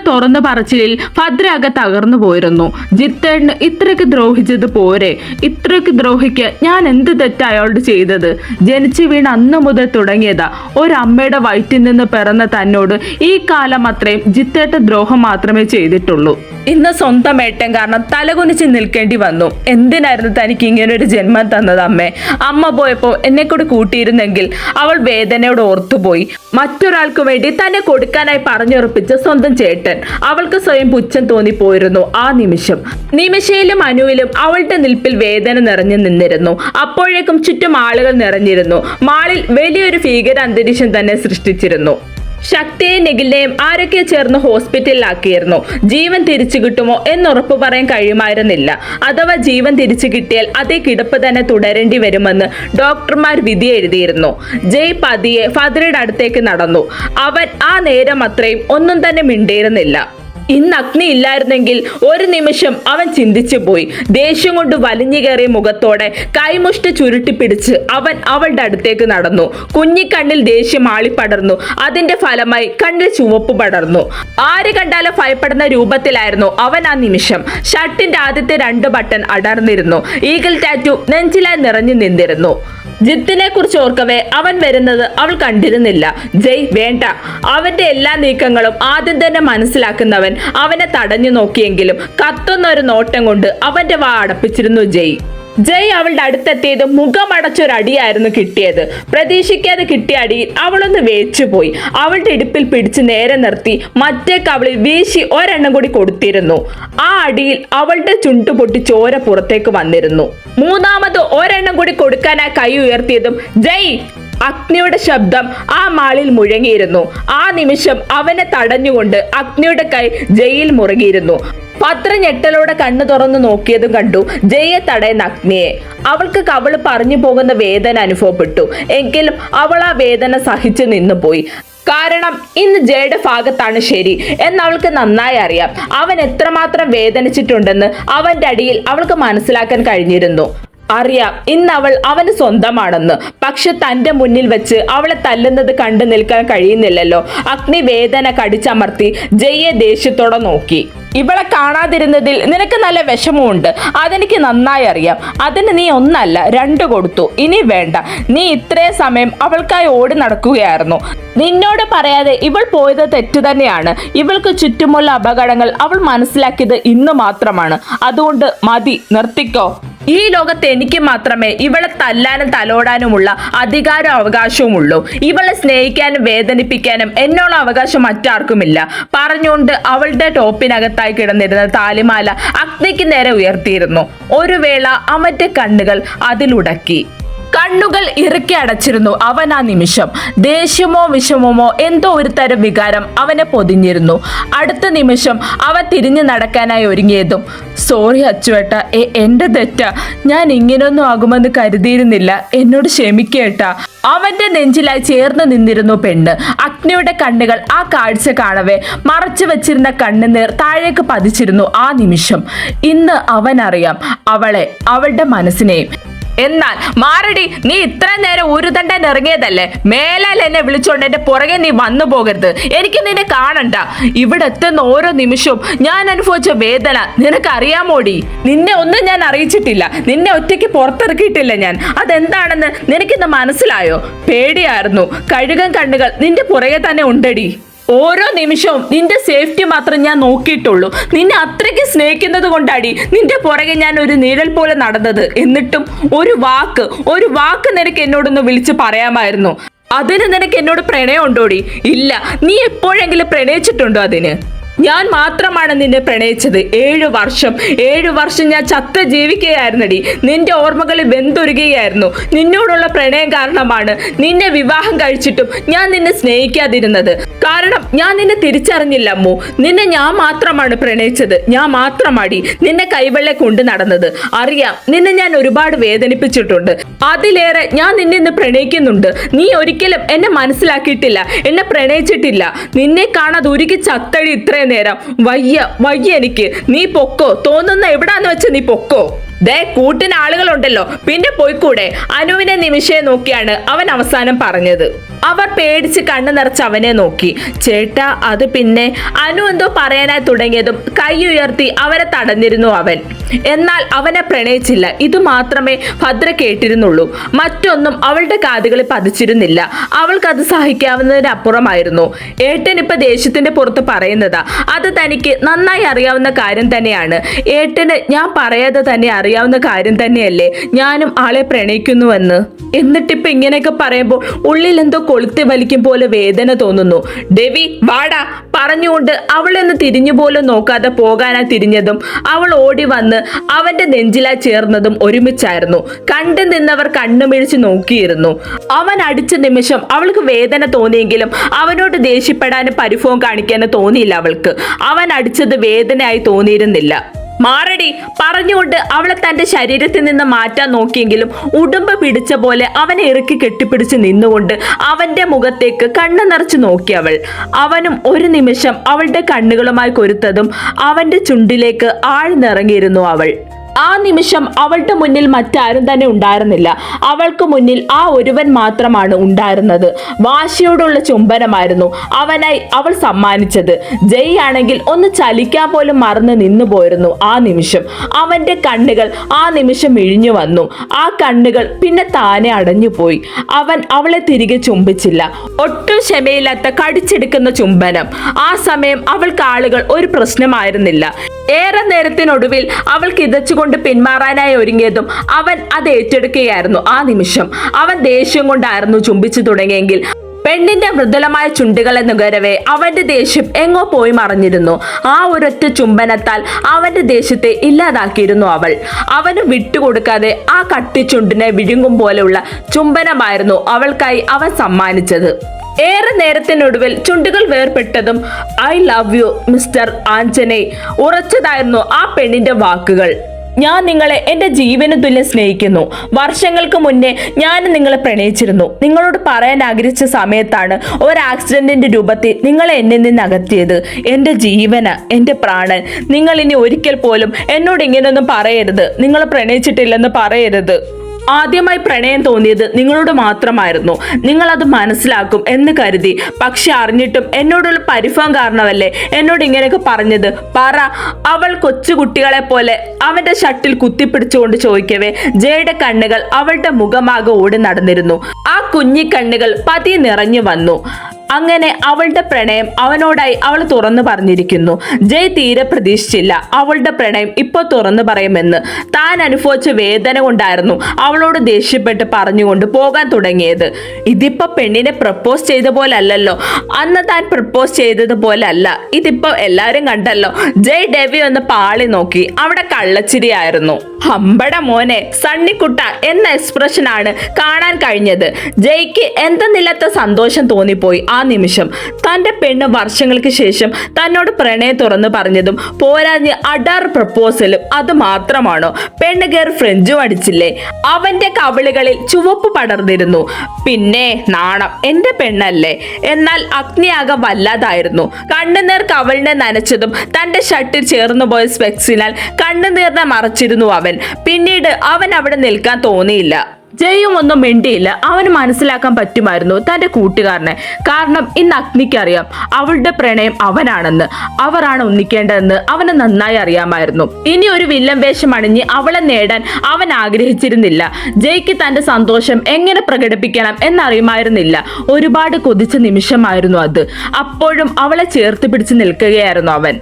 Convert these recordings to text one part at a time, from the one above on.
തുറന്നു പറച്ചിലിൽ ഭദ്ര ആകെ തകർന്നു പോയിരുന്നു. ജിത്തേട്ടന് ഇത്രയ്ക്ക് ദ്രോഹിച്ചത് പോരെ, ഇത്രയ്ക്ക് ദ്രോഹിക്ക് ഞാൻ എന്ത് തെറ്റാ അയാളോട് ചെയ്തത്? ജനിച്ചു വീണ അന്ന് മുതൽ തുടങ്ങിയതാ. ഒരമ്മയുടെ വയറ്റിൽ നിന്ന് പിറന്ന തന്നോട് ഈ കാലം അത്രയും ജിത്തേട്ട ദ്രോഹം മാത്രമേ ചെയ്തിട്ടുള്ളൂ. ഇന്ന് സ്വന്തം ഏട്ടൻ കാരണം തലകുനിച്ച് നിൽക്കേണ്ടി വന്നു. എന്തിനായിരുന്നു തനിക്ക് ഇങ്ങനെ ഒരു ജന്മം തന്നത് അമ്മേ? അമ്മ പോയപ്പോ എന്നെ കൂടി കൂട്ടിയിരുന്നെങ്കിൽ. അവൾ വേദനയോട് ഓർത്തുപോയി. മറ്റൊരാൾക്ക് വേണ്ടി തന്നെ കൊടുക്കാനായി പറഞ്ഞുറപ്പിച്ച സ്വന്തം ചേട്ടൻ. അവൾക്ക് സ്വയം പുച്ഛം തോന്നിപ്പോയിരുന്നു ആ നിമിഷം. നിമിഷയിലും അനുവിലും അവളുടെ നിൽപ്പിൽ വേദന നിറഞ്ഞു നിന്നിരുന്നു. അപ്പോഴേക്കും ചുറ്റും ആളുകൾ നിറഞ്ഞിരുന്നു. മാളിൽ വലിയൊരു ഭീകര അന്തരീക്ഷം തന്നെ സൃഷ്ടിച്ചിരുന്നു. ശക്തിയെയും നിഖിലിനെയും ആരൊക്കെ ചേർന്ന് ഹോസ്പിറ്റലിലാക്കിയിരുന്നു. ജീവൻ തിരിച്ചു കിട്ടുമോ എന്നുറപ്പ് പറയാൻ കഴിയുമായിരുന്നില്ല. അഥവാ ജീവൻ തിരിച്ചു കിട്ടിയാൽ അതേ കിടപ്പ് തന്നെ തുടരേണ്ടി വരുമെന്ന് ഡോക്ടർമാർ വിധി എഴുതിയിരുന്നു. ജയ് പതിയെ ഫദ്രയുടെ അടുത്തേക്ക് നടന്നു. അവൻ ആ നേരം അത്രയും ഒന്നും തന്നെ മിണ്ടിയിരുന്നില്ല. ഇന്ന് അഗ്നി ഇല്ലായിരുന്നെങ്കിൽ ഒരു നിമിഷം അവൻ ചിന്തിച്ചു പോയി. ദേഷ്യം കൊണ്ട് വലിഞ്ഞു കയറിയ മുഖത്തോടെ കൈമുഷ്ടി ചുരുട്ടിപ്പിടിച്ച് അവൻ അവളുടെ അടുത്തേക്ക് നടന്നു. കുഞ്ഞിക്കണ്ണിൽ ദേഷ്യം ആളിപ്പടർന്നു. അതിന്റെ ഫലമായി കണ്ണിൽ ചുവപ്പ് പടർന്നു. ആര് കണ്ടാലും ഭയപ്പെടുന്ന രൂപത്തിലായിരുന്നു അവൻ ആ നിമിഷം. ഷർട്ടിന്റെ ആദ്യത്തെ 2 ബട്ടൺ അടർന്നിരുന്നു. ഈഗിൾ ടാറ്റു നെഞ്ചിലായി നിറഞ്ഞു നിന്നിരുന്നു. ജിത്തിനെ കുറിച്ച് ഓർക്കവേ അവൻ വരുന്നത് അവൾ കണ്ടിരുന്നില്ല. ജയ് വേണ്ട. അവന്റെ എല്ലാ നീക്കങ്ങളും ആദ്യം തന്നെ മനസ്സിലാക്കുന്നവൻ അവനെ തടഞ്ഞു നോക്കിയെങ്കിലും കത്തുന്ന ഒരു നോട്ടം കൊണ്ട് അവന്റെ വാ അടപ്പിച്ചിരുന്നു ജയ്. ജയ് അവളുടെ അടുത്തെത്തിയത് മുഖമടച്ചൊരടിയായിരുന്നു കിട്ടിയത്. പ്രതീക്ഷിക്കാതെ കിട്ടിയ അടിയിൽ അവളൊന്ന് വേച്ചുപോയി. അവളുടെ ഇടുപ്പിൽ പിടിച്ച് നേരെ നിർത്തി മറ്റേ കവളിൽ വീശി ഒരെണ്ണം കൂടി കൊടുത്തിരുന്നു. ആ അടിയിൽ അവളുടെ ചുണ്ടു പൊട്ടി ചോര പുറത്തേക്ക് വന്നിരുന്നു. മൂന്നാമത് ഒരെണ്ണം കൂടി കൊടുക്കാനായി കൈ ഉയർത്തിയതും ജയ് അഗ്നിയുടെ ശബ്ദം ആ മാളിൽ മുഴങ്ങിയിരുന്നു. ആ നിമിഷം അവനെ തടഞ്ഞുകൊണ്ട് അഗ്നിയുടെ കൈ ജയിൽ മുറുകിയിരുന്നു. ഭദ്ര ഞെട്ടലോടെ കണ്ണു തുറന്നു നോക്കിയതും കണ്ടു ജയെ തടയുന്ന അഗ്നിയെ. അവൾക്ക് കവള് പറഞ്ഞു പോകുന്ന വേദന അനുഭവപ്പെട്ടു. എങ്കിലും അവൾ ആ വേദന സഹിച്ചു നിന്നുപോയി. കാരണം ഇന്ന് ജയുടെ ഭാഗത്താണ് ശരി എന്ന് അവൾക്ക് നന്നായി അറിയാം. അവൻ എത്രമാത്രം വേദനിച്ചിട്ടുണ്ടെന്ന് അവന്റെ അടിയിൽ അവൾക്ക് മനസ്സിലാക്കാൻ കഴിഞ്ഞിരുന്നു. അറിയാം ഇന്ന് അവൾ അവന് സ്വന്തമാണെന്ന്. പക്ഷെ തന്റെ മുന്നിൽ വെച്ച് അവളെ തല്ലുന്നത് കണ്ടു നിൽക്കാൻ കഴിയുന്നില്ലല്ലോ. അഗ്നി വേദന കടിച്ചമർത്തി ജയെ ദേഷ്യത്തോടെ നോക്കി. ഇവളെ കാണാതിരുന്നതിൽ നിനക്ക് നല്ല വിഷമമുണ്ട്, അതെനിക്ക് നന്നായി അറിയാം. അതിന് നീ 1 അല്ല 2 കൊടുത്തു. ഇനി വേണ്ട. നീ ഇത്രയും സമയം അവൾക്കായി ഓടി നടക്കുകയായിരുന്നു. നിന്നോട് പറയാതെ ഇവൾ പോയത് തെറ്റു തന്നെയാണ്. ഇവൾക്ക് ചുറ്റുമുള്ള അപകടങ്ങൾ അവൾ മനസ്സിലാക്കിയത് ഇന്ന് മാത്രമാണ്. അതുകൊണ്ട് മതി, നിർത്തിക്കോ. ഈ ലോകത്ത് എനിക്ക് മാത്രമേ ഇവളെ തല്ലാനും തലോടാനുമുള്ള അധികാരവും അവകാശവുമുള്ളൂ. ഇവളെ സ്നേഹിക്കാനും വേദനിപ്പിക്കാനും എന്നോളം അവകാശം മറ്റാർക്കുമില്ല. പറഞ്ഞുകൊണ്ട് അവളുടെ ടോപ്പിനകത്തായി കിടന്നിരുന്ന താലിമാല അഗ്നിക്ക് നേരെ ഉയർത്തിയിരുന്നു. ഒരു വേള അവന്റെ കണ്ണുകൾ അതിലുടക്കി. കണ്ണുകൾ ഇറുക്കി അടച്ചിരുന്നു അവൻ ആ നിമിഷം. ദേഷ്യമോ വിഷമമോ എന്തോ ഒരു തരം വികാരം അവനെ പൊതിഞ്ഞിരുന്നു. അടുത്ത നിമിഷം അവൻ തിരിഞ്ഞു നടക്കാനായി ഒരുങ്ങിയതും സോറി അച്ചുവേട്ട, എന്റെ തെറ്റാ. ഞാൻ ഇങ്ങനൊന്നും ആകുമെന്ന് കരുതിയിരുന്നില്ല. എന്നോട് ക്ഷമിക്കേട്ടാ. അവന്റെ നെഞ്ചിലായി ചേർന്ന് നിന്നിരുന്നു പെണ്ണ്. അഗ്നിയുടെ കണ്ണുകൾ ആ കാഴ്ച കാണവേ മറച്ചു വെച്ചിരുന്ന കണ്ണുനീർ താഴേക്ക് പതിച്ചിരുന്നു ആ നിമിഷം. ഇന്ന് അവനറിയാം അവളെ, അവളുടെ മനസ്സിനെയും. എന്നാൽ മാറടി, നീ ഇത്ര നേരം ഉരുതണ്ടൻ ഇറങ്ങിയതല്ലേ? മേലാൽ എന്നെ വിളിച്ചോണ്ട് എന്റെ പുറകെ നീ വന്നു പോകരുത്. എനിക്ക് നിന്നെ കാണണ്ട. ഇവിടെ എത്തുന്ന ഓരോ നിമിഷവും ഞാൻ അനുഭവിച്ച വേദന നിനക്കറിയാമോടി? നിന്നെ ഒന്നും ഞാൻ അറിയിച്ചിട്ടില്ല. നിന്നെ ഒറ്റയ്ക്ക് പുറത്തിറക്കിയിട്ടില്ല ഞാൻ. അതെന്താണെന്ന് നിനക്കിന്ന് മനസ്സിലായോ? പേടിയായിരുന്നു. കഴുകൻ കണ്ണുകൾ നിന്റെ പുറകെ തന്നെ ഉണ്ടടി. ഓരോ നിമിഷവും നിന്റെ സേഫ്റ്റി മാത്രം ഞാൻ നോക്കിയിട്ടുള്ളൂ. നിന്നെ അത്രയ്ക്ക് സ്നേഹിക്കുന്നത് കൊണ്ടാടി നിന്റെ പുറകെ ഞാൻ ഒരു നിഴൽ പോലെ നടന്നത്. എന്നിട്ടും ഒരു വാക്ക് നിനക്ക് എന്നോടൊന്ന് വിളിച്ച് പറയാമായിരുന്നു. അതിന് നിനക്ക് എന്നോട് പ്രണയം ഉണ്ടോടി? ഇല്ല. നീ എപ്പോഴെങ്കിലും പ്രണയിച്ചിട്ടുണ്ടോ അതിന്? ഞാൻ മാത്രമാണ് നിന്നെ പ്രണയിച്ചത്. 7 വർഷം ഞാൻ ചത്ത ജീവിക്കുകയായിരുന്നടി. നിന്റെ ഓർമ്മകളിൽ വെന്തൊരുകയായിരുന്നു. നിന്നോടുള്ള പ്രണയം കാരണമാണ് നിന്നെ വിവാഹം കഴിച്ചിട്ടും ഞാൻ നിന്നെ സ്നേഹിക്കാതിരുന്നത്. കാരണം ഞാൻ നിന്നെ തിരിച്ചറിഞ്ഞില്ല അമ്മു. നിന്നെ ഞാൻ മാത്രമാണ് പ്രണയിച്ചത്. ഞാൻ മാത്രമാടി നിന്നെ കൈവെള്ളെ കൊണ്ട് നടന്നത്. അറിയാം നിന്നെ ഞാൻ ഒരുപാട് വേദനിപ്പിച്ചിട്ടുണ്ട്. അതിലേറെ ഞാൻ നിന്നെ ഇന്ന് പ്രണയിക്കുന്നുണ്ട്. നീ ഒരിക്കലും എന്നെ മനസ്സിലാക്കിയിട്ടില്ല, എന്നെ പ്രണയിച്ചിട്ടില്ല. നിന്നെ കാണാതെ ഉരുകി ചത്തടി ഇത്രയും നേരം. വയ്യ എനിക്ക്. നീ പൊക്കോ. തോന്നുന്ന എവിടാന്ന് വെച്ച് നീ പൊക്കോ. കൂട്ടിന് ആളുകളുണ്ടല്ലോ, പിന്നെ പോയിക്കൂടെ? അനുവിനെ നിമിഷയെ നോക്കിയാണ് അവൻ അവസാനം പറഞ്ഞത്. അവർ പേടിച്ച് കണ്ണു നിറച്ച് അവനെ നോക്കി. ചേട്ടാ, അത് പിന്നെ അനു എന്തോ പറയാനായി തുടങ്ങിയതും കൈ ഉയർത്തി അവരെ തടഞ്ഞിരുന്നു അവൻ. എന്നാൽ അവനെ പ്രണയിച്ചില്ല. ഇത് മാത്രമേ ഭദ്ര കേട്ടിരുന്നുള്ളൂ. മറ്റൊന്നും അവളുടെ കാതുകളിൽ പതിച്ചിരുന്നില്ല. അവൾക്കത് സഹിക്കാവുന്നതിനപ്പുറമായിരുന്നു. ഏട്ടൻ ഇപ്പൊ ദേഷ്യത്തിന്റെ പുറത്ത് പറയുന്നതാ. അത് തനിക്ക് നന്നായി അറിയാവുന്ന കാര്യം തന്നെയാണ്. ഏട്ടന് ഞാൻ പറയാതെ തന്നെ അറിയാവുന്ന കാര്യം തന്നെയല്ലേ ഞാനും ആളെ പ്രണയിക്കുന്നുവെന്ന്. എന്നിട്ടിപ്പൊ ഇങ്ങനെയൊക്കെ പറയുമ്പോൾ ഉള്ളിൽ എന്തോ കൊളുത്തി വലിക്കും പോലെ വേദന തോന്നുന്നു. ഡെവി വാടാ പറഞ്ഞുകൊണ്ട് അവളെന്ന് തിരിഞ്ഞു പോലും നോക്കാതെ പോകാനായി തിരിഞ്ഞതും അവൾ ഓടി വന്ന് അവന്റെ നെഞ്ചിലായി ചേർന്നതും ഒരുമിച്ചായിരുന്നു. കണ്ടു നിന്നവർ കണ്ണുമിഴിച്ച് നോക്കിയിരുന്നു. അവൻ അടിച്ച നിമിഷം അവൾക്ക് വേദന തോന്നിയെങ്കിലും അവനോട് ദേഷ്യപ്പെടാനും പരിഭവം കാണിക്കാനും തോന്നിയില്ല അവൾക്ക്. അവൻ അടിച്ചത് വേദനയായി തോന്നിയിരുന്നില്ല. മാറടി പറഞ്ഞുകൊണ്ട് അവളെ തന്റെ ശരീരത്തിൽ നിന്ന് മാറ്റാൻ നോക്കിയെങ്കിലും ഉടുമ്പ് പിടിച്ച പോലെ അവനെ ഇറുക്കി കെട്ടിപ്പിടിച്ച് നിന്നുകൊണ്ട് അവന്റെ മുഖത്തേക്ക് കണ്ണു നിറച്ച് നോക്കി അവൾ. അവനും ഒരു നിമിഷം അവളുടെ കണ്ണുകളുമായി കൊരുത്തതും അവന്റെ ചുണ്ടിലേക്ക് ആഴ്ന്നിറങ്ങിയിരുന്നു അവൾ. ആ നിമിഷം അവളുടെ മുന്നിൽ മറ്റാരും തന്നെ ഉണ്ടായിരുന്നില്ല. അവൾക്ക് മുന്നിൽ ആ ഒരുവൻ മാത്രമാണ് ഉണ്ടായിരുന്നത്. വാശിയോടുള്ള ചുംബനമായിരുന്നു അവനായി അവൾ സമ്മാനിച്ചത്. ജയ് ആണെങ്കിൽ ഒന്ന് ചലിക്കാൻ പോലും മറന്ന് നിന്നു പോയിരുന്നു ആ നിമിഷം. അവന്റെ കണ്ണുകൾ ആ നിമിഷം ഇഴിഞ്ഞു വന്നു. ആ കണ്ണുകൾ പിന്നെ താനെ അടഞ്ഞുപോയി. അവൻ അവളെ തിരികെ ചുംബിച്ചില്ല. ഒട്ടും ക്ഷമയില്ലാത്ത കടിച്ചെടുക്കുന്ന ചുംബനം. ആ സമയം അവൾക്ക് ആളുകൾ ഒരു പ്രശ്നമായിരുന്നില്ല. ഏറെ നേരത്തിനൊടുവിൽ അവൾ കിതച്ചുകൊണ്ട് പിന്മാറാനായി ഒരുങ്ങിയതും അവൻ അത് ഏറ്റെടുക്കുകയായിരുന്നു. ആ നിമിഷം അവൻ ദേഷ്യം കൊണ്ടായിരുന്നു ചുംബിച്ചു തുടങ്ങിയെങ്കിൽ പെണ്ണിന്റെ മൃദുലമായ ചുണ്ടുകളെ നുകരവേ അവന്റെ ദേഷ്യം എങ്ങോ പോയി മറഞ്ഞിരുന്നു. ആ ഒരൊറ്റ ചുംബനത്താൽ അവന്റെ ദേഷ്യത്തെ ഇല്ലാതാക്കിയിരുന്നു അവൾ. അവന് വിട്ടുകൊടുക്കാതെ ആ കട്ടിച്ചുണ്ടിനെ വിഴുങ്ങും പോലെയുള്ള ചുംബനമായിരുന്നു അവൾക്കായി അവൻ സമ്മാനിച്ചത്. ഏറെ നേരത്തിനൊടുവിൽ ചുണ്ടുകൾ വേർപെട്ടതും ഐ ലവ് യു മിസ്റ്റർ ആഞ്ജനേ ഉറച്ചതായിരുന്നു ആ പെണ്ണിന്റെ വാക്കുകൾ. ഞാൻ നിങ്ങളെ എൻ്റെ ജീവന് തുല്യം സ്നേഹിക്കുന്നു. വർഷങ്ങൾക്ക് മുന്നേ ഞാൻ നിങ്ങളെ പ്രണയിച്ചിരുന്നു. നിങ്ങളോട് പറയാൻ ആഗ്രഹിച്ച സമയത്താണ് ഒരു ആക്സിഡന്റിന്റെ രൂപത്തിൽ നിങ്ങളെ എന്നിൽ നിന്ന് അകറ്റിയത്. എൻ്റെ ജീവന്, എൻ്റെ പ്രാണൻ, നിങ്ങൾ ഇനി ഒരിക്കൽ പോലും എന്നോട് ഇങ്ങനെയൊന്നും പറയരുത്. നിങ്ങൾ പ്രണയിച്ചിട്ടില്ലെന്ന് പറയരുത്. ആദ്യമായി പ്രണയം തോന്നിയത് നിങ്ങളോട് മാത്രമായിരുന്നു. നിങ്ങൾ അത് മനസ്സിലാക്കും എന്ന് കരുതി. പക്ഷെ അറിഞ്ഞിട്ടും എന്നോടുള്ള പരിഭവം കാരണമല്ലേ എന്നോട് ഇങ്ങനെയൊക്കെ പറഞ്ഞത്? പറ. അവൾ കൊച്ചുകുട്ടികളെ പോലെ അവന്റെ ഷട്ടിൽ കുത്തിപ്പിടിച്ചുകൊണ്ട് ചോദിക്കവേ ജയുടെ കണ്ണുകൾ അവളുടെ മുഖമാകെ ഓടി നടന്നിരുന്നു. ആ കുഞ്ഞിക്കണ്ണുകൾ പതിയെ നിറഞ്ഞു വന്നു. അങ്ങനെ അവളുടെ പ്രണയം അവനോടായി അവൾ തുറന്നു പറഞ്ഞിരിക്കുന്നു. ജയ് തീരെ പ്രതീക്ഷിച്ചില്ല അവളുടെ പ്രണയം ഇപ്പോൾ തുറന്നു പറയുമെന്ന്. താൻ അനുഭവിച്ച വേദന കൊണ്ടായിരുന്നു അവളോട് ദേഷ്യപ്പെട്ട് പറഞ്ഞുകൊണ്ട് പോകാൻ തുടങ്ങിയത്. ഇതിപ്പോ പെണ്ണിനെ പ്രപ്പോസ് ചെയ്ത പോലെ അല്ലല്ലോ. അന്ന് താൻ പ്രപ്പോസ് ചെയ്തത് പോലെ അല്ല. ഇതിപ്പോ എല്ലാരും കണ്ടല്ലോ. ജയ് ഡെവി ഒന്ന് പാളി നോക്കി. അവിടെ കള്ളച്ചിരിയായിരുന്നു. ഹമ്പട മോനെ സണ്ണിക്കുട്ട എന്ന എക്സ്പ്രഷനാണ് കാണാൻ കഴിഞ്ഞത്. ജയ്ക്ക് എന്തെന്നില്ലാത്ത സന്തോഷം തോന്നിപ്പോയി ആ നിമിഷം. തന്റെ പെണ്ണ് വർഷങ്ങൾക്ക് ശേഷം തന്നോട് പ്രണയം തുറന്നു പറഞ്ഞതും പോരാഞ്ഞ് അഡാർ പ്രപ്പോസലും അത് മാത്രമാണോ? പെണ്ണ് കയറി ഫ്രഞ്ചും അടിച്ചില്ലേ? അവന്റെ കവിളുകളിൽ ചുവപ്പ് പടർന്നിരുന്നു. പിന്നെ നാണം. എന്റെ പെണ്ണല്ലേ. എന്നാൽ അഗ്നിയാകെ വല്ലാതായിരുന്നു. കണ്ണുനീർ കവളിനെ നനച്ചതും തന്റെ ഷർട്ടിൽ ചേർന്നുപോയ സ്പെക്സിനാൽ കണ്ണുനീറിനെ മറച്ചിരുന്നു അവൻ. പിന്നീട് അവൻ അവിടെ നിൽക്കാൻ തോന്നിയില്ല. ജയും ഒന്നും മിണ്ടിയില്ല. അവന് മനസ്സിലാക്കാൻ പറ്റുമായിരുന്നു തന്റെ കൂട്ടുകാരനെ. കാരണം ഇന്ന് അഗ്നിക്കറിയാം അവളുടെ പ്രണയം അവനാണെന്ന്. അവരാണ് ഒന്നിക്കേണ്ടതെന്ന് അവന് നന്നായി അറിയാമായിരുന്നു. ഇനി ഒരു വില്ലൻ വേഷം അണിഞ്ഞ് അവളെ നേടാൻ അവൻ ആഗ്രഹിച്ചിരുന്നില്ല. ജയ്ക്ക് തന്റെ സന്തോഷം എങ്ങനെ പ്രകടിപ്പിക്കണം എന്നറിയുമായിരുന്നില്ല. ഒരുപാട് കൊതിച്ച നിമിഷമായിരുന്നു അത്. അപ്പോഴും അവളെ ചേർത്ത് പിടിച്ച് നിൽക്കുകയായിരുന്നു അവൻ.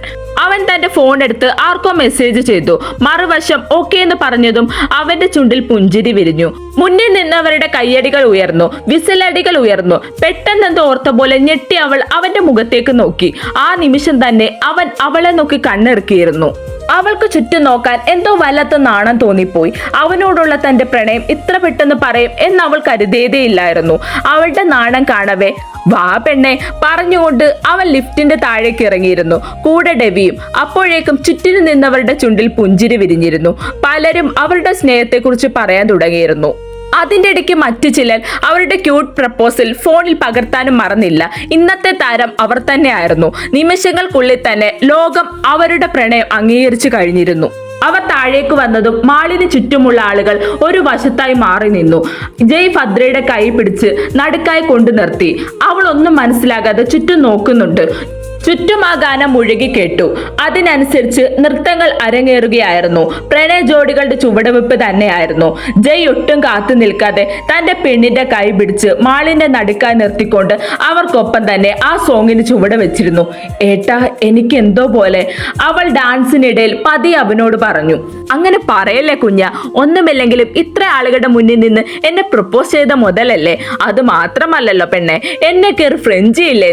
അവൻ തന്റെ ഫോൺ എടുത്ത് ആർക്കോ മെസ്സേജ് ചെയ്തു. മറുവശം ഓക്കെ എന്ന് പറഞ്ഞതും അവന്റെ ചുണ്ടിൽ പുഞ്ചിരി വിരിഞ്ഞു. മുന്നിൽ നിന്നവരുടെ കയ്യടികൾ ഉയർന്നു, വിസിലടികൾ ഉയർന്നു. പെട്ടെന്നെന്തോ ഓർത്ത പോലെ ഞെട്ടി അവൾ അവന്റെ മുഖത്തേക്ക് നോക്കി. ആ നിമിഷം തന്നെ അവൻ അവളെ നോക്കി കണ്ണിറുക്കിയിരുന്നു. അവൾക്ക് ചുറ്റും നോക്കാൻ എന്തോ വല്ലാത്ത നാണം തോന്നിപ്പോയി. അവനോടുള്ള തന്റെ പ്രണയം ഇത്ര പെട്ടെന്ന് പറയും എന്ന് അവൾ കരുതിയതേയില്ലായിരുന്നു. അവളുടെ നാണം കാണവേ വാ പെണ്ണെ പറഞ്ഞുകൊണ്ട് അവൻ ലിഫ്റ്റിന്റെ താഴേക്ക് ഇറങ്ങിയിരുന്നു. കൂടെ ഡെവിയും. അപ്പോഴേക്കും ചുറ്റിനു നിന്നവരുടെ ചുണ്ടിൽ പുഞ്ചിരി വിരിഞ്ഞിരുന്നു. പലരും അവരുടെ സ്നേഹത്തെക്കുറിച്ച് പറയാൻ തുടങ്ങിയിരുന്നു. അതിൻ്റെ ഇടയ്ക്ക് മറ്റു ചിലർ അവരുടെ ക്യൂട്ട് പ്രപ്പോസൽ ഫോണിൽ പകർത്താനും മറന്നില്ല. ഇന്നത്തെ താരം അവർ തന്നെയായിരുന്നു. നിമിഷങ്ങൾക്കുള്ളിൽ തന്നെ ലോകം അവരുടെ പ്രണയം അംഗീകരിച്ചു കഴിഞ്ഞിരുന്നു. അവർ താഴേക്ക് വന്നതും മാളിന് ചുറ്റുമുള്ള ആളുകൾ ഒരു വശത്തായി മാറി നിന്നു. ജയ് ഭദ്രയുടെ കൈ പിടിച്ച് നടുക്കായി കൊണ്ടു നിർത്തി. അവൾ ഒന്നും മനസ്സിലാകാതെ ചുറ്റും നോക്കുന്നുണ്ട്. ചുറ്റും ആ ഗാനം മുഴുകി കേട്ടു. അതിനനുസരിച്ച് നൃത്തങ്ങൾ അരങ്ങേറുകയായിരുന്നു. പ്രണയ ജോഡികളുടെ ചുവടുവെപ്പ് തന്നെയായിരുന്നു. ജയ് ഒട്ടും കാത്തു നിൽക്കാതെ തന്റെ പെണ്ണിന്റെ കൈ പിടിച്ച് മാളിന്റെ നടുക്കായി നിർത്തിക്കൊണ്ട് അവർക്കൊപ്പം തന്നെ ആ സോങ്ങിന് ചുവട് വെച്ചിരുന്നു. ഏട്ടാ, എനിക്ക് എന്തോ പോലെ, അവൾ ഡാൻസിനിടയിൽ പതിയെ അവനോട് പറഞ്ഞു. അങ്ങനെ പറയല്ലേ കുഞ്ഞ, ഒന്നുമില്ലെങ്കിലും ഇത്ര ആളുകളുടെ മുന്നിൽ നിന്ന് എന്നെ പ്രപ്പോസ് ചെയ്ത മുതലല്ലേ. അത് മാത്രമല്ലല്ലോ പെണ്ണെ, എന്നെ കയറി ഫ്രഞ്ചിയില്ലേ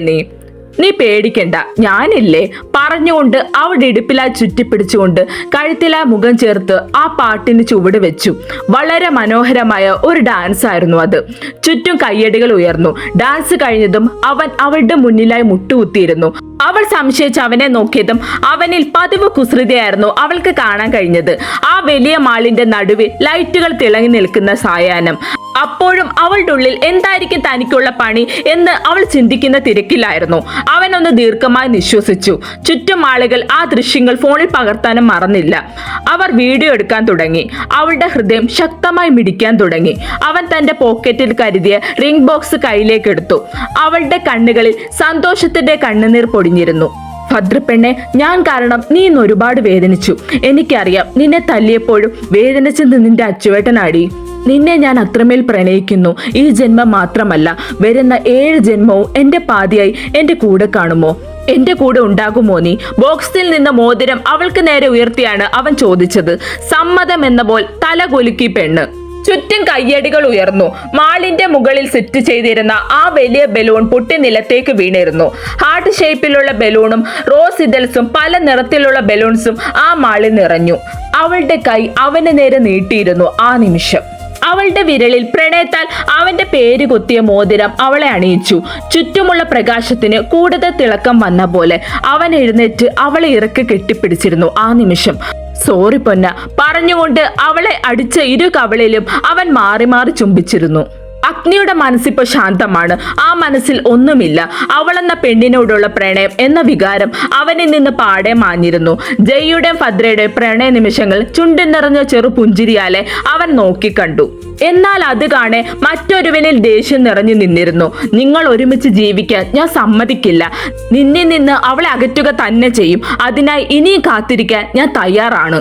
നീ പേടിക്കണ്ട, ഞാനില്ലേ പറഞ്ഞുകൊണ്ട് അവളുടെ ഇടുപ്പിലായി ചുറ്റിപ്പിടിച്ചുകൊണ്ട് കഴുത്തിലായി മുഖം ചേർത്ത് ആ പാട്ടിന് ചുവട് വെച്ചു. വളരെ മനോഹരമായ ഒരു ഡാൻസ് ആയിരുന്നു അത്. ചുറ്റും കയ്യടികൾ ഉയർന്നു. ഡാൻസ് കഴിഞ്ഞതും അവൻ അവളുടെ മുന്നിലായി മുട്ടുകുത്തിയിരുന്നു. അവൾ സംശയിച്ച് അവനെ നോക്കിയതും അവനിൽ പതിവ് കുസൃതിയായിരുന്നു അവൾക്ക് കാണാൻ കഴിഞ്ഞത്. ആ വലിയ മാളിന്റെ നടുവിൽ ലൈറ്റുകൾ തിളങ്ങി നിൽക്കുന്ന സായാഹ്നം. അപ്പോഴും അവളുടെ ഉള്ളിൽ എന്തായിരിക്കും തനിക്കുള്ള പണി എന്ന് അവൾ ചിന്തിക്കുന്ന തിരക്കിലായിരുന്നു. അവനൊന്ന് ദീർഘമായി നിശ്വസിച്ചു. ചുറ്റും ആളുകൾ ആ ദൃശ്യങ്ങൾ ഫോണിൽ പകർത്താനും മറന്നില്ല. അവർ വീഡിയോ എടുക്കാൻ തുടങ്ങി. അവളുടെ ഹൃദയം ശക്തമായി മിടിക്കാൻ തുടങ്ങി. അവൻ തന്റെ പോക്കറ്റിൽ കരുതിയ റിംഗ് ബോക്സ് കയ്യിലേക്ക് എടുത്തു. അവളുടെ കണ്ണുകളിൽ സന്തോഷത്തിന്റെ കണ്ണുനീർ പൊടിഞ്ഞിരുന്നു. ഭദ്രപ്പെണ്ണെ, ഞാൻ കാരണം നീ ഇന്ന് ഒരുപാട് വേദനിച്ചു. എനിക്കറിയാം, നിന്നെ തല്ലിയപ്പോഴും വേദനിച്ചത് നിന്റെ അച്ചുവേട്ടനാടി. നിന്നെ ഞാൻ അത്രമേൽ പ്രണയിക്കുന്നു. ഈ ജന്മം മാത്രമല്ല, വരുന്ന 7 ജന്മവും എന്റെ പാതിയായി എന്റെ കൂടെ കാണുമോ? എന്റെ കൂടെ ഉണ്ടാകുമോ നീ? ബോക്സിൽ നിന്ന് മോതിരം അവൾക്ക് നേരെ ഉയർത്തിയാണ് അവൻ ചോദിച്ചത്. സമ്മതം എന്ന പോൽ തല കുലുക്കി പെണ്ണ്. ചുറ്റും കയ്യടികൾ ഉയർന്നു. മാളിന്റെ മുകളിൽ സെറ്റ് ചെയ്തിരുന്ന ആ വലിയ ബലൂൺ പൊട്ടി നിലത്തേക്ക് വീണിരുന്നു. ഹാർട്ട് ഷേപ്പിലുള്ള ബലൂണും റോസ് ഇതൽസും പല നിറത്തിലുള്ള ബലൂൺസും ആ മാളിൽ നിറഞ്ഞു. അവളുടെ കൈ അവന് നേരെ നീട്ടിയിരുന്നു. ആ നിമിഷം അവളുടെ വിരലിൽ പ്രണയത്താൽ അവന്റെ പേര് കൊത്തിയ മോതിരം അവളെ അണിയിച്ചു. ചുറ്റുമുള്ള പ്രകാശത്തിന് കൂടുതൽ തിളക്കം വന്ന പോലെ അവൻ എഴുന്നേറ്റ് അവളെ ഇറക്കി കെട്ടിപ്പിടിച്ചിരുന്നു. ആ നിമിഷം സോറി പൊന്ന പറഞ്ഞുകൊണ്ട് അവളെ അടിച്ച ഇരു കവളിലും അവൻ മാറി മാറി ചുംബിച്ചിരുന്നു. അഗ്നിയുടെ മനസ്സിപ്പോ ശാന്തമാണ്. ആ മനസ്സിൽ ഒന്നുമില്ല. അവളെന്ന പെണ്ണിനോടുള്ള പ്രണയം എന്ന വികാരം അവനിൽ നിന്ന് പാടെ മാഞ്ഞിരുന്നു. ജയ്യുടെ ഭദ്രയുടെ പ്രണയ നിമിഷങ്ങൾ ചുണ്ടിൽ നിറഞ്ഞ ചെറു പുഞ്ചിരിയാലെ അവൻ നോക്കിക്കണ്ടു. എന്നാൽ അത് കാണെ മറ്റൊരുവനിൽ ദേഷ്യം നിറഞ്ഞു നിന്നിരുന്നു. നിങ്ങൾ ഒരുമിച്ച് ജീവിക്കാൻ ഞാൻ സമ്മതിക്കില്ല. നിന്നിൽ നിന്ന് അവളെ അകറ്റുക തന്നെ ചെയ്യും. അതിനായി ഇനിയും കാത്തിരിക്കാൻ ഞാൻ തയ്യാറാണ്.